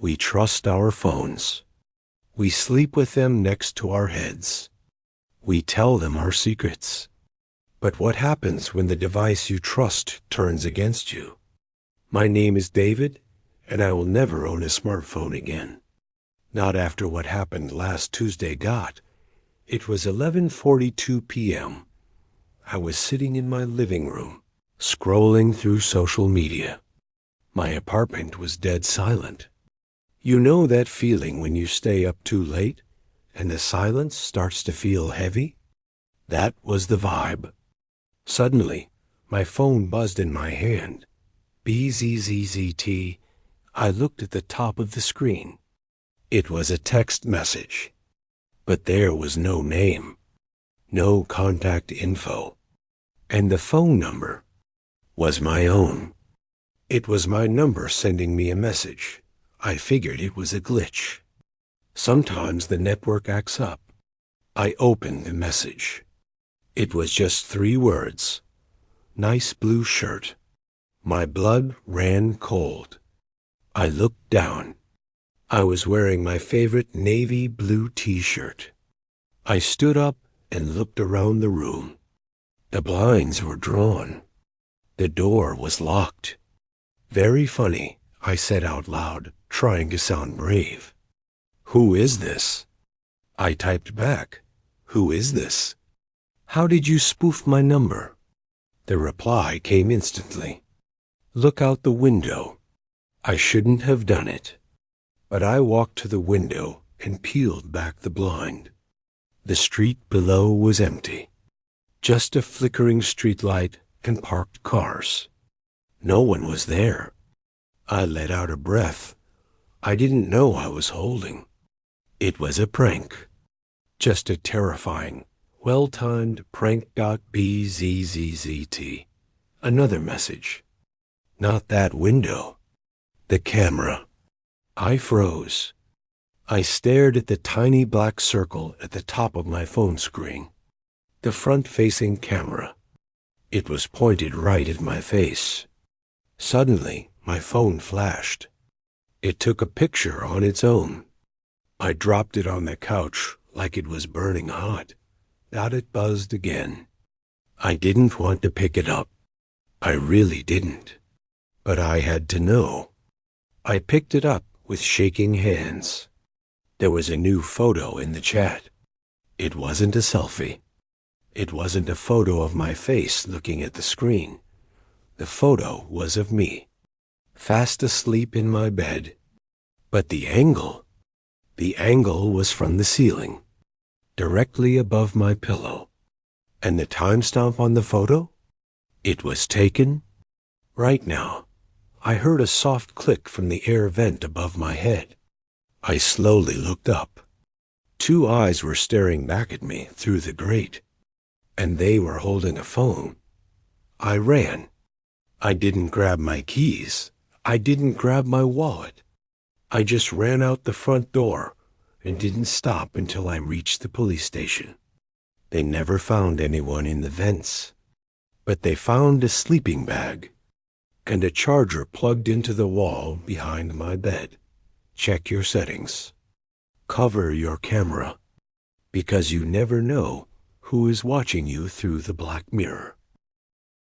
We trust our phones. We sleep with them next to our heads. We tell them our secrets. But what happens when the device you trust turns against you? My name is David, and I will never own a smartphone again. Not after what happened last Tuesday. It was 11:42 p.m. I was sitting in my living room, scrolling through social media. My apartment was dead silent. You know that feeling when you stay up too late and the silence starts to feel heavy? That was the vibe. Suddenly, my phone buzzed in my hand. BZZZT. I looked at the top of the screen. It was a text message. But there was no name, no contact info, and the phone number was my own. It was my number sending me a message. I figured it was a glitch. Sometimes the network acts up. I opened the message. It was just 3 words. Nice blue shirt. My blood ran cold. I looked down. I was wearing my favorite navy blue t-shirt. I stood up and looked around the room. The blinds were drawn. The door was locked. Very funny, I said out loud, trying to sound brave. Who is this? I typed back. Who is this? How did you spoof my number? The reply came instantly. Look out the window. I shouldn't have done it. But I walked to the window and peeled back the blind. The street below was empty. Just a flickering streetlight and parked cars. No one was there. I let out a breath. I didn't know I was holding. It was a prank. Just a terrifying, well-timed prank.bzzzt. Another message. Not that window. The camera. I froze. I stared at the tiny black circle at the top of my phone screen. The front-facing camera. It was pointed right at my face. Suddenly, my phone flashed. It took a picture on its own. I dropped it on the couch like it was burning hot. Out it buzzed again. I didn't want to pick it up. I really didn't. But I had to know. I picked it up with shaking hands. There was a new photo in the chat. It wasn't a selfie. It wasn't a photo of my face looking at the screen. The photo was of me, fast asleep in my bed. But the angle was from the ceiling, directly above my pillow. And the timestamp on the photo? It was taken right now. I heard a soft click from the air vent above my head. I slowly looked up. 2 eyes were staring back at me through the grate, and they were holding a phone. I ran. I didn't grab my keys. I didn't grab my wallet. I just ran out the front door and didn't stop until I reached the police station. They never found anyone in the vents, but they found a sleeping bag and a charger plugged into the wall behind my bed. Check your settings. Cover your camera, because you never know who is watching you through the black mirror.